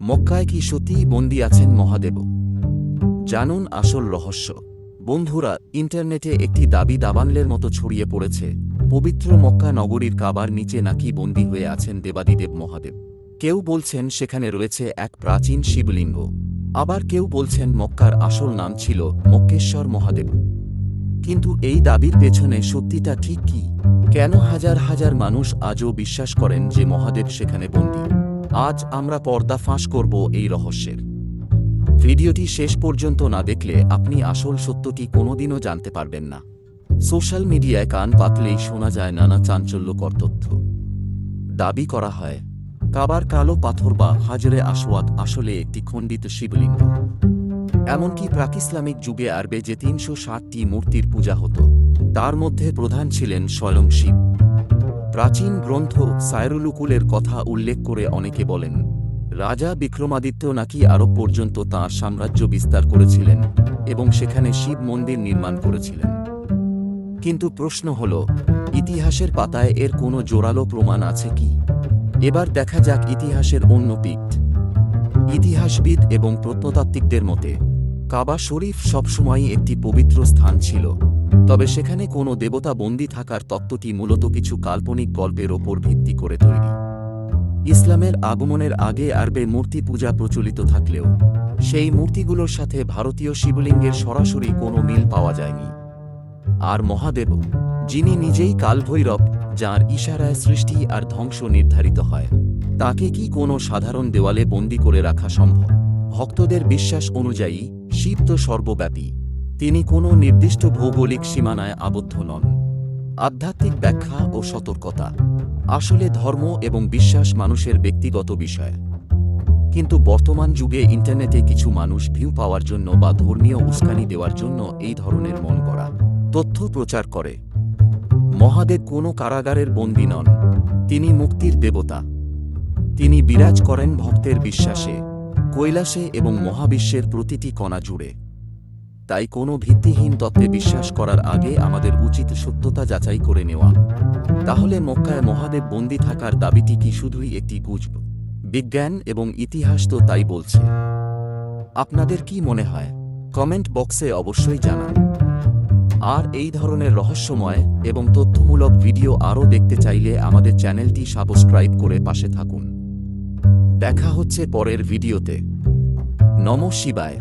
মক্কায় কি সত্যিই বন্দী আছেন মহাদেব? জানুন আসল রহস্য। বন্ধুরা, ইন্টারনেটে একটি দাবি দাবানলের মতো ছড়িয়ে পড়েছে, পবিত্র মক্কা নগরীর কাবার নিচে নাকি বন্দী হয়ে আছেন দেবাদিদেব মহাদেব। কেউ বলছেন সেখানে রয়েছে এক প্রাচীন শিবলিঙ্গ, আবার কেউ বলছেন মক্কার আসল নাম ছিল মক্কেশ্বর মহাদেব। কিন্তু এই দাবির পেছনে সত্যিটা ঠিক কি? কেন হাজার হাজার মানুষ আজও বিশ্বাস করেন যে মহাদেব সেখানে বন্দী? আজ আমরা পর্দা ফাঁস করব এই রহস্যের। ভিডিওটি শেষ পর্যন্ত না দেখলে আপনি আসল সত্যটি কোনোদিনও জানতে পারবেন না। সোশ্যাল মিডিয়ায় কান পাতলেই শোনা যায় নানা চাঞ্চল্যকর তথ্য। দাবি করা হয় কাবার কালো পাথর বা হাজরে আসওয়াদ আসলে একটি খণ্ডিত শিবলিঙ্গ। এমনকি প্রাক ইসলামিক যুগে আরবে যে ৩৬০টি মূর্তির পূজা হতো, তার মধ্যে প্রধান ছিলেন স্বয়ং শিব। প্রাচীন গ্রন্থ সায়রুলুকুলের কথা উল্লেখ করে অনেকে বলেন রাজা বিক্রমাদিত্য নাকি আরব পর্যন্ত তাঁর সাম্রাজ্য বিস্তার করেছিলেন এবং সেখানে শিব মন্দির নির্মাণ করেছিলেন। কিন্তু প্রশ্ন হল, ইতিহাসের পাতায় এর কোনো জোরালো প্রমাণ আছে কি? এবার দেখা যাক ইতিহাসের অন্য পিঠ। ইতিহাসবিদ এবং প্রত্নতাত্ত্বিকদের মতে কাবা শরীফ সবসময়ই একটি পবিত্র স্থান ছিল, তবে সেখানে কোনো দেবতা বন্দী থাকার তত্ত্বটি মূলত কিছু কাল্পনিক গল্পের ওপর ভিত্তি করে তৈরি। ইসলামের আগমনের আগে আরবে মূর্তি পূজা প্রচলিত থাকলেও সেই মূর্তিগুলোর সাথে ভারতীয় শিবলিঙ্গের সরাসরি কোনো মিল পাওয়া যায়নি। আর মহাদেব, যিনি নিজেই কালভৈরব, যাঁর ইশারায় সৃষ্টি আর ধ্বংস নির্ধারিত হয়, তাকে কি কোনো সাধারণ দেওয়ালে বন্দী করে রাখা সম্ভব? ভক্তদের বিশ্বাস অনুযায়ী শিব তো সর্বব্যাপী, তিনি কোনো নির্দিষ্ট ভৌগোলিক সীমানায় আবদ্ধ নন। আধ্যাত্মিক ব্যাখ্যা ও সতর্কতা। আসলে ধর্ম এবং বিশ্বাস মানুষের ব্যক্তিগত বিষয়, কিন্তু বর্তমান যুগে ইন্টারনেটে কিছু মানুষ ভিউ পাওয়ার জন্য বা ধর্মীয় উস্কানি দেওয়ার জন্য এই ধরনের মন গড়া তথ্য প্রচার করে। মহাদেব কোনো কারাগারের বন্দী নন, তিনি মুক্তির দেবতা। তিনি বিরাজ করেন ভক্তের বিশ্বাসে, কৈলাসে এবং মহাবিশ্বের প্রতিটি কণা জুড়ে। তাই কোনো ভিত্তিহীন তত্ত্বে বিশ্বাস করার আগে আমাদের উচিত সত্যতা যাচাই করে নেওয়া। তাহলে মক্কায় মহাদেব বন্দী থাকার দাবিটি কি শুধুই একটি গুজব? বিজ্ঞান এবং ইতিহাস তো তাই বলছে। আপনাদের কি মনে হয়? কমেন্ট বক্সে অবশ্যই জানান। আর এই ধরনের রহস্যময় এবং তথ্যমূলক ভিডিও আরও দেখতে চাইলে আমাদের চ্যানেলটি সাবস্ক্রাইব করে পাশে থাকুন। দেখা হচ্ছে পরের ভিডিওতে। নমঃ শিবায়।